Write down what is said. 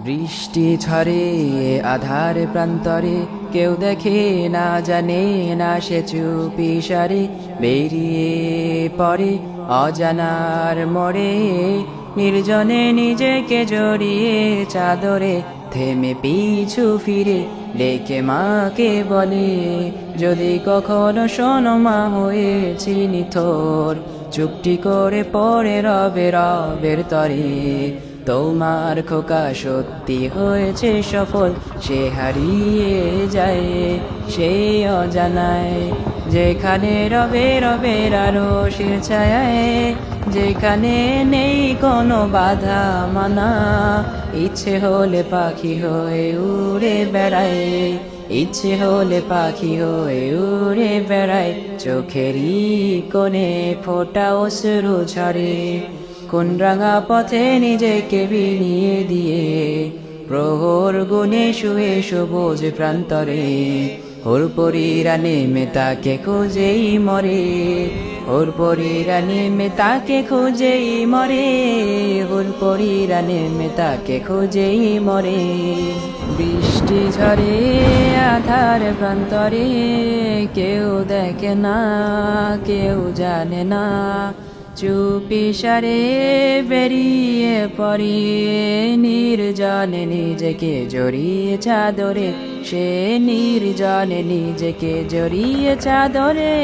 বৃষ্টি ঝরে আধার প্রান্তরে, কেউ দেখে না জানে না সে চুপি সারে বেরিয়ে পড়ে অজানার মোড়ে। নির্জনে নিজেকে জড়িয়ে চাদরে, থেমে পিছু ফিরে ডেকে মাকে বলে, যদি কখনো শোনো মা হয়েছি নিথর, চুপটি করে পড়ে রবে রবের তরে। তোমার খোকা সত্যি হয়েছে সফল, সে হারিয়ে যায় সেই অজানায়। যেখানে রবে রবের আরো সে ছায়ায়, যেখানে নেই কোনো বাধা মানা, ইচ্ছে হলে পাখি হয়ে উড়ে বেড়ায়, ইচ্ছে হলে পাখি হয়ে উড়ে বেড়ায়। চোখেরই কোণে ফোঁটা অশ্রু ঝরে, কোন রাঙা পথে নিজেকে বিনিয়ে দিয়ে, প্রহর গুনে শুয়ে সবুজ প্রান্তরে, হুরপরীরা নেমে তাকে খুঁজেই মরে, হুরপরীরা নেমে তাকে খুঁজেই মরে, হুরপরীরা নেমে তাকে খুঁজেই মরে। বৃষ্টি ঝরে আধার প্রান্তরে, কেউ দেখে না কেউ জানে না, চুপি সারে বেরিয়ে পড়ে নির্জনে নিজেকে জড়িয়ে চাদরে, সে নির্জনে নিজেকে জড়িয়ে চাদরে।